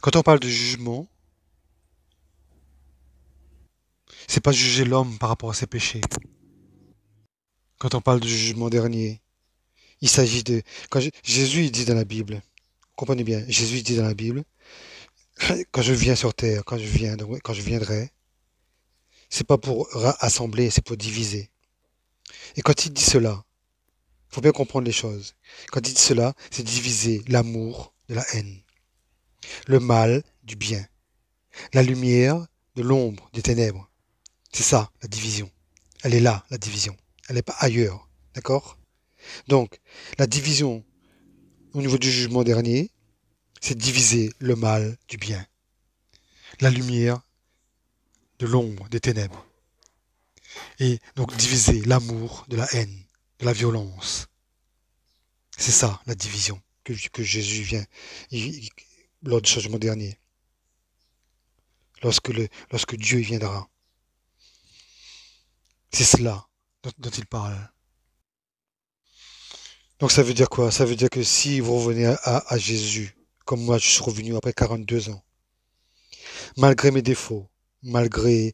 Quand on parle de jugement, c'est pas juger l'homme par rapport à ses péchés. Quand on parle de jugement dernier, il s'agit de... Jésus il dit dans la Bible, comprenez bien, Jésus il dit dans la Bible, quand je viens sur terre, quand je viendrai, c'est pas pour assembler, c'est pour diviser. Et quand il dit cela, il faut bien comprendre les choses. Quand il dit cela, c'est diviser l'amour de la haine, le mal du bien, la lumière de l'ombre des ténèbres. C'est ça, la division. Elle est là, la division. Elle n'est pas ailleurs. D'accord? Donc, la division au niveau du jugement dernier, c'est diviser le mal du bien, la lumière de l'ombre des ténèbres. Et donc diviser l'amour de la haine, de la violence. C'est ça, la division que Jésus vient lors du changement dernier, lorsque Dieu viendra. C'est cela dont il parle. Donc ça veut dire quoi? Ça veut dire que si vous revenez à Jésus, comme moi je suis revenu après 42 ans, malgré mes défauts, malgré,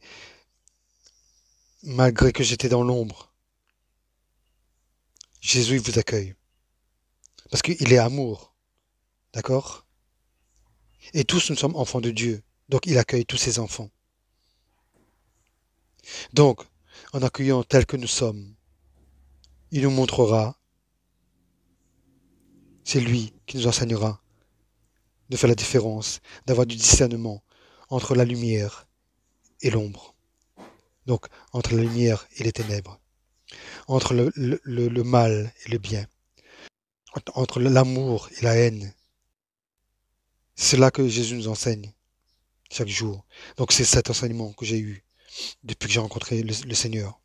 malgré que j'étais dans l'ombre, Jésus il vous accueille. Parce qu'il est amour, d'accord? Et tous nous sommes enfants de Dieu, donc il accueille tous ses enfants. Donc, en accueillant tel que nous sommes, il nous montrera, c'est lui qui nous enseignera de faire la différence, d'avoir du discernement entre la lumière et l'ombre. Donc, entre la lumière et les ténèbres, entre le mal et le bien, entre l'amour et la haine. C'est là que Jésus nous enseigne chaque jour. Donc, c'est cet enseignement que j'ai eu depuis que j'ai rencontré le Seigneur.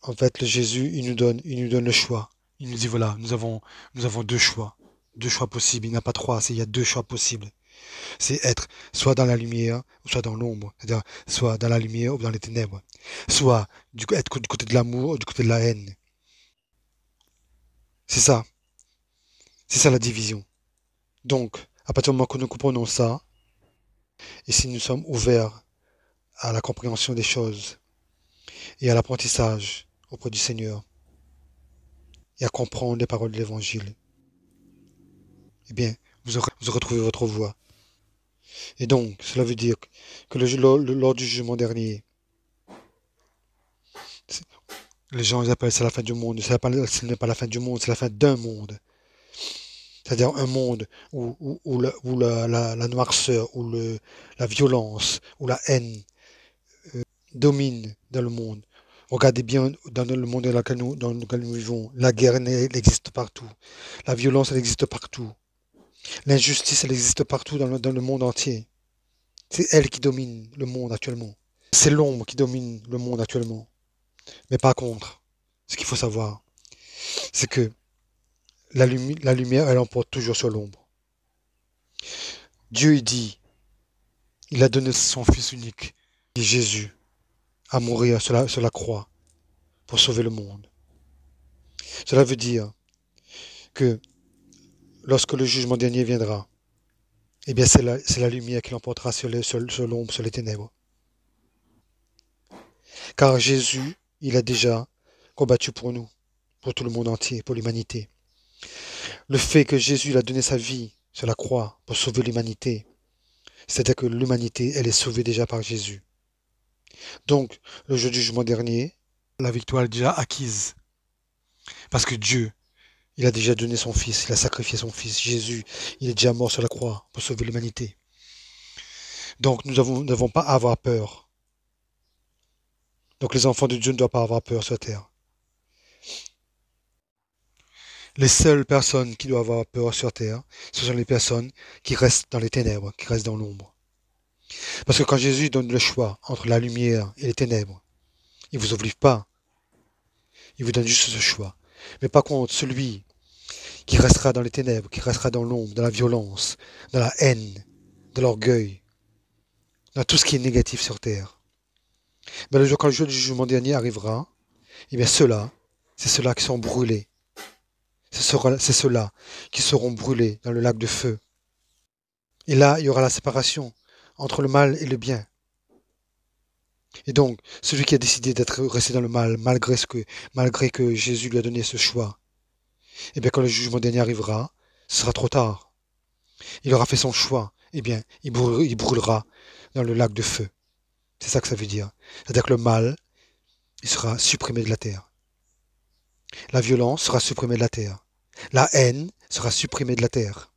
En fait, le Jésus, il nous donne le choix. Il nous dit, voilà, nous avons deux choix possibles. Il n'y en a pas trois, il y a deux choix possibles. C'est être soit dans la lumière, ou soit dans l'ombre. C'est-à-dire, soit dans la lumière ou dans les ténèbres. Soit être du côté de l'amour ou du côté de la haine. C'est ça. C'est ça la division. Donc, à partir du moment que nous comprenons ça, et si nous sommes ouverts à la compréhension des choses et à l'apprentissage auprès du Seigneur, et à comprendre les paroles de l'Évangile, eh bien, vous aurez trouvé votre voie. Et donc, cela veut dire que lors du jugement dernier, les gens ils appellent ça la fin du monde. Ce n'est pas la fin du monde, c'est la fin d'un monde. C'est-à-dire un monde où la noirceur, la violence, où la haine domine dans le monde. Regardez bien dans le monde dans lequel nous vivons. La guerre elle existe partout. La violence, elle existe partout. L'injustice, elle existe partout dans le monde entier. C'est elle qui domine le monde actuellement. C'est l'ombre qui domine le monde actuellement. Mais par contre, ce qu'il faut savoir, c'est que la lumière, elle emporte toujours sur l'ombre. Dieu, il dit, il a donné son Fils unique, Jésus, à mourir sur la croix pour sauver le monde. Cela veut dire que lorsque le jugement dernier viendra, eh bien c'est la lumière qui l'emportera sur l'ombre, sur les ténèbres. Car Jésus, il a déjà combattu pour nous, pour tout le monde entier, pour l'humanité. Le fait que Jésus il a donné sa vie sur la croix pour sauver l'humanité, c'est-à-dire que l'humanité, elle est sauvée déjà par Jésus. Donc, le jour du jugement dernier, la victoire est déjà acquise. Parce que Dieu, il a déjà donné son Fils, il a sacrifié son Fils. Jésus, il est déjà mort sur la croix pour sauver l'humanité. Donc, nous n'avons pas à avoir peur. Donc, les enfants de Dieu ne doivent pas avoir peur sur terre. Les seules personnes qui doivent avoir peur sur terre, ce sont les personnes qui restent dans les ténèbres, qui restent dans l'ombre. Parce que quand Jésus donne le choix entre la lumière et les ténèbres, il ne vous oblige pas, il vous donne juste ce choix. Mais par contre, celui qui restera dans les ténèbres, qui restera dans l'ombre, dans la violence, dans la haine, dans l'orgueil, dans tout ce qui est négatif sur terre, ben quand le jour du jugement dernier arrivera, et bien c'est ceux-là qui sont brûlés. C'est ceux-là qui seront brûlés dans le lac de feu. Et là, il y aura la séparation entre le mal et le bien. Et donc, celui qui a décidé d'être resté dans le mal, malgré que Jésus lui a donné ce choix, eh bien, quand le jugement dernier arrivera, ce sera trop tard. Il aura fait son choix. Eh bien, il brûlera dans le lac de feu. C'est ça que ça veut dire. C'est-à-dire que le mal, il sera supprimé de la terre. La violence sera supprimée de la terre. La haine sera supprimée de la terre.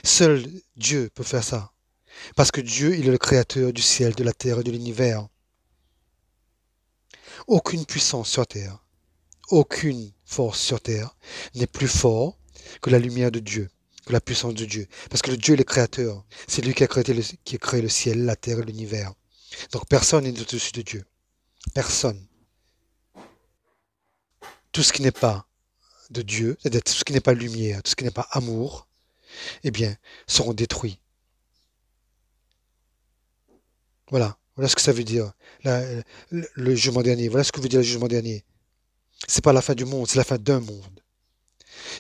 Seul Dieu peut faire ça. Parce que Dieu, il est le créateur du ciel, de la terre et de l'univers. Aucune puissance sur terre, aucune force sur terre n'est plus fort que la lumière de Dieu, que la puissance de Dieu. Parce que le Dieu est le créateur. C'est lui qui a créé le ciel, la terre et l'univers. Donc personne n'est au-dessus de Dieu. Personne. Tout ce qui n'est pas de Dieu, c'est-à-dire tout ce qui n'est pas lumière, tout ce qui n'est pas amour, eh bien, seront détruits. Voilà. Voilà ce que ça veut dire. Le jugement dernier. Voilà ce que veut dire le jugement dernier. C'est pas la fin du monde, c'est la fin d'un monde.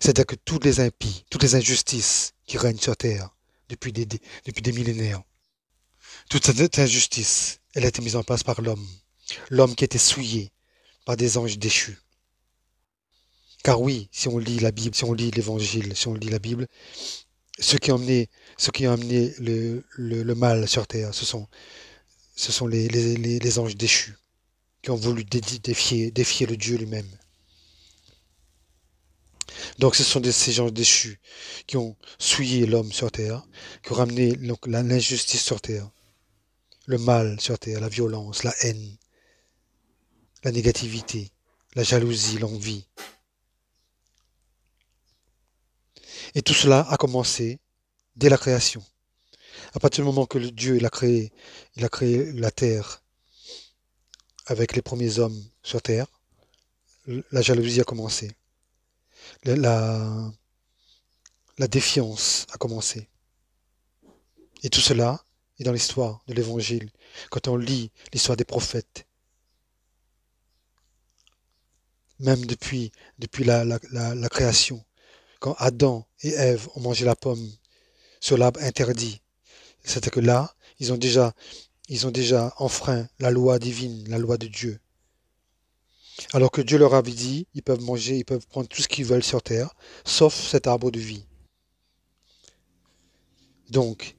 C'est-à-dire que toutes les impies, toutes les injustices qui règnent sur terre depuis des millénaires, toute cette injustice, elle a été mise en place par l'homme. L'homme qui a été souillé par des anges déchus. Car oui, si on lit la Bible, si on lit l'Évangile, si on lit la Bible, ceux qui ont amené, ceux qui ont amené le mal sur terre, ce sont les anges déchus qui ont voulu défier le Dieu lui-même. Donc ce sont ces gens déchus qui ont souillé l'homme sur terre, qui ont ramené l'injustice sur terre, le mal sur terre, la violence, la haine, la négativité, la jalousie, l'envie. Et tout cela a commencé dès la création. À partir du moment que Dieu il a créé la terre avec les premiers hommes sur terre, la jalousie a commencé. La, la défiance a commencé. Et tout cela est dans l'histoire de l'Évangile. Quand on lit l'histoire des prophètes, même depuis la création, quand Adam et Ève ont mangé la pomme sur l'arbre interdit, c'est que là, ils ont déjà enfreint la loi divine, la loi de Dieu. Alors que Dieu leur avait dit, ils peuvent manger, ils peuvent prendre tout ce qu'ils veulent sur terre, sauf cet arbre de vie. Donc,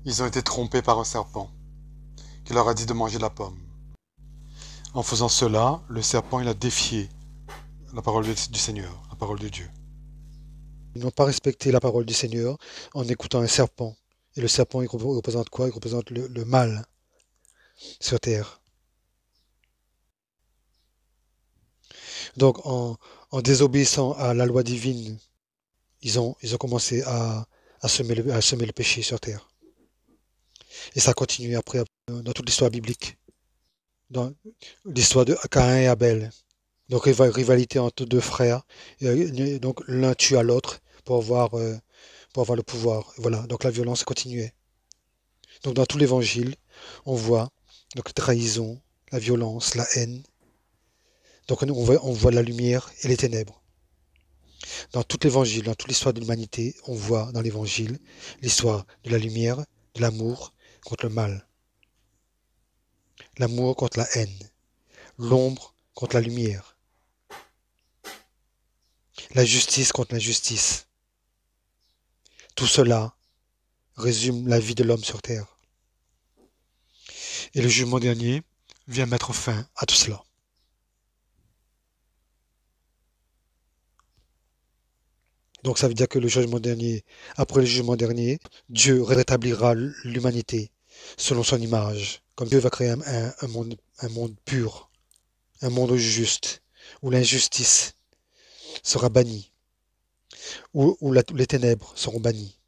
ils ont été trompés par un serpent qui leur a dit de manger la pomme. En faisant cela, le serpent il a défié la parole du Seigneur, la parole de Dieu. Ils n'ont pas respecté la parole du Seigneur en écoutant un serpent. Et le serpent, il représente quoi? Il représente le mal sur terre. Donc, en désobéissant à la loi divine, ils ont commencé à semer le péché sur terre. Et ça a continué après dans toute l'histoire biblique, dans l'histoire de Caïn et Abel. Donc, rivalité entre deux frères. Et donc, l'un tue à l'autre pour avoir le pouvoir. Voilà, donc la violence a continué. Donc, dans tout l'évangile, on voit donc trahison, la violence, la haine. Donc, on voit la lumière et les ténèbres. Dans tout l'évangile, dans toute l'histoire de l'humanité, on voit dans l'évangile l'histoire de la lumière, de l'amour contre le mal, l'amour contre la haine, l'ombre contre la lumière, la justice contre l'injustice. Tout cela résume la vie de l'homme sur terre. Et le jugement dernier vient mettre fin à tout cela. Donc ça veut dire que le jugement dernier, après le jugement dernier, Dieu rétablira l'humanité selon son image. Comme Dieu va créer un monde pur, un monde juste, où l'injustice sera bannie, où les ténèbres seront bannies,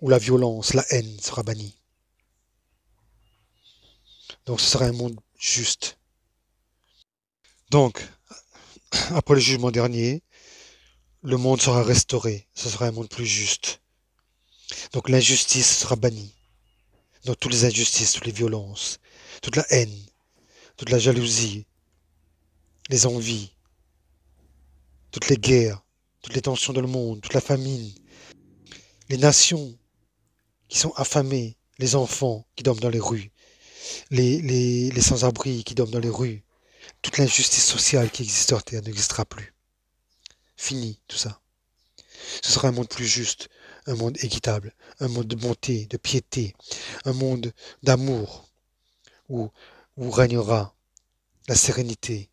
où la violence, la haine sera bannie. Donc ce sera un monde juste. Donc, après le jugement dernier, le monde sera restauré. Ce sera un monde plus juste. Donc l'injustice sera bannie. Donc toutes les injustices, toutes les violences, toute la haine, toute la jalousie, les envies, toutes les guerres, toutes les tensions dans le monde, toute la famine, les nations qui sont affamées, les enfants qui dorment dans les rues, les sans-abri qui dorment dans les rues, toute l'injustice sociale qui existe sur Terre n'existera plus. Fini tout ça. Ce sera un monde plus juste, un monde équitable, un monde de bonté, de piété, un monde d'amour où, où régnera la sérénité,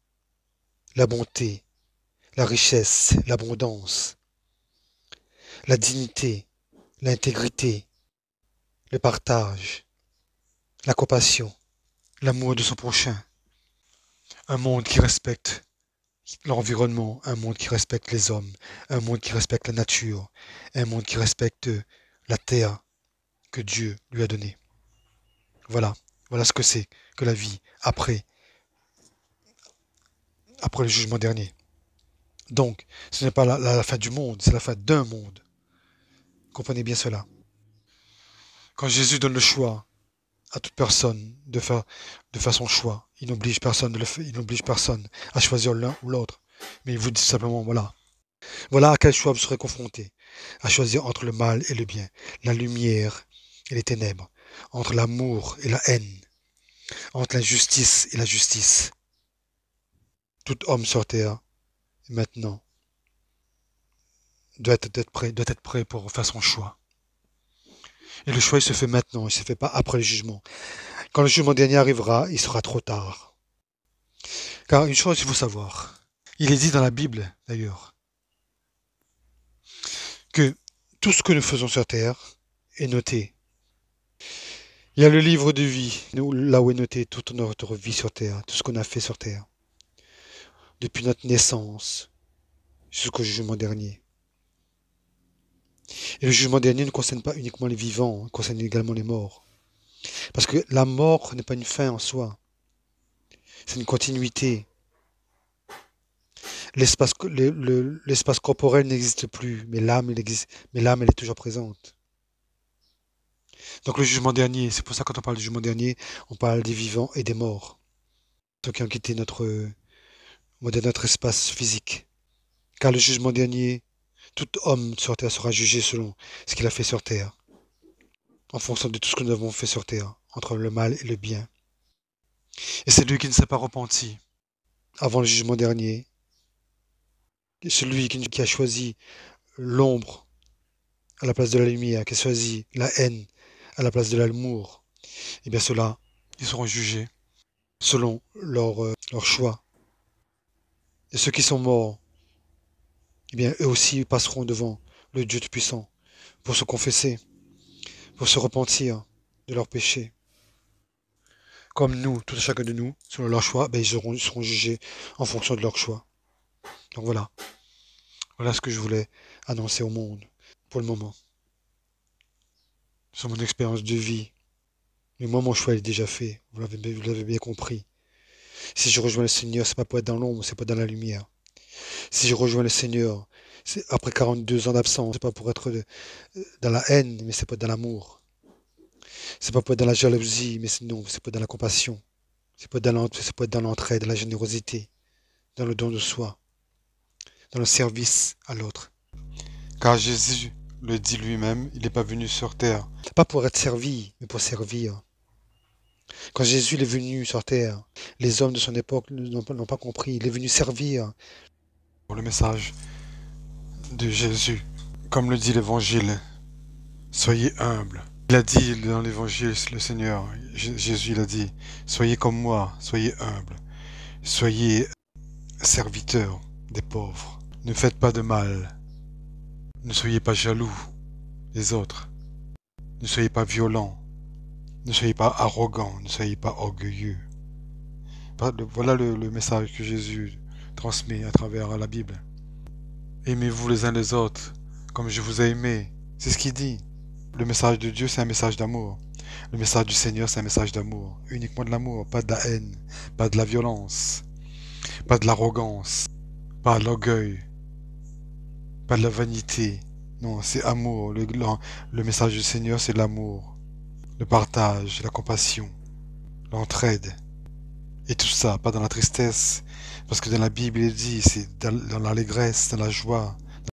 la bonté, la richesse, l'abondance, la dignité, l'intégrité, le partage, la compassion, l'amour de son prochain. Un monde qui respecte l'environnement, un monde qui respecte les hommes, un monde qui respecte la nature, un monde qui respecte la terre que Dieu lui a donnée. Voilà, voilà ce que c'est que la vie après le jugement dernier. Donc, ce n'est pas la fin du monde, c'est la fin d'un monde. Comprenez bien cela. Quand Jésus donne le choix à toute personne de faire son choix, il n'oblige personne il n'oblige personne à choisir l'un ou l'autre. Mais il vous dit simplement, voilà. Voilà à quel choix vous serez confronté. À choisir entre le mal et le bien, la lumière et les ténèbres, entre l'amour et la haine, entre l'injustice et la justice. Tout homme sur terre, maintenant, doit être prêt pour faire son choix. Et le choix, il se fait maintenant, il ne se fait pas après le jugement. Quand le jugement dernier arrivera, il sera trop tard. Car une chose, il faut savoir, il est dit dans la Bible, d'ailleurs, que tout ce que nous faisons sur terre est noté. Il y a le livre de vie, là où est noté toute notre vie sur terre, tout ce qu'on a fait sur terre, depuis notre naissance jusqu'au jugement dernier. Et le jugement dernier ne concerne pas uniquement les vivants, il concerne également les morts. Parce que la mort n'est pas une fin en soi, c'est une continuité. L'espace corporel n'existe plus, mais l'âme, elle existe, mais l'âme, elle est toujours présente. Donc le jugement dernier, c'est pour ça que quand on parle du jugement dernier, on parle des vivants et des morts. Ceux qui ont quitté notre espace physique. Car le jugement dernier, tout homme sur terre sera jugé selon ce qu'il a fait sur terre, en fonction de tout ce que nous avons fait sur terre, entre le mal et le bien. Et c'est lui qui ne s'est pas repenti avant le jugement dernier, celui qui a choisi l'ombre à la place de la lumière, qui a choisi la haine à la place de l'amour, et bien ceux-là, ils seront jugés selon leur choix. Et ceux qui sont morts, eh bien eux aussi passeront devant le Dieu Tout-Puissant pour se confesser, pour se repentir de leurs péchés. Comme nous, tout chacun de nous, selon leur choix, ben, ils seront jugés en fonction de leur choix. Donc voilà. Voilà ce que je voulais annoncer au monde pour le moment. Sur mon expérience de vie. Mais moi, mon choix est déjà fait. Vous l'avez bien compris. Si je rejoins le Seigneur, c'est pas pour être dans l'ombre, c'est pas dans la lumière. Si je rejoins le Seigneur, c'est après 42 ans d'absence, c'est pas pour être dans la haine, mais c'est pas dans l'amour. C'est pas pour être dans la jalousie, mais non, c'est pas dans la compassion. C'est pas dans l'entraide, dans la générosité, dans le don de soi, dans le service à l'autre. Car Jésus le dit lui-même, il n'est pas venu sur terre. Pas pour être servi, mais pour servir. Quand Jésus est venu sur terre, les hommes de son époque n'ont pas compris. Il est venu servir. Pour le message de Jésus, comme le dit l'Évangile, soyez humbles. Il a dit dans l'Évangile, le Seigneur, Jésus, il a dit, soyez comme moi, soyez humbles, soyez serviteurs des pauvres. Ne faites pas de mal. Ne soyez pas jaloux des autres. Ne soyez pas violents. Ne soyez pas arrogants. Ne soyez pas orgueilleux. Voilà le message que Jésus transmet à travers la Bible. Aimez-vous les uns les autres comme je vous ai aimé. C'est ce qu'il dit. Le message de Dieu, c'est un message d'amour. Le message du Seigneur, c'est un message d'amour. Uniquement de l'amour, pas de la haine, pas de la violence, pas de l'arrogance, pas de l'orgueil, pas de la vanité. Non, c'est amour. Le message du Seigneur, c'est l'amour, le partage, la compassion, l'entraide. Et tout ça, pas dans la tristesse. Parce que dans la Bible, il dit, c'est dans l'allégresse, dans la joie,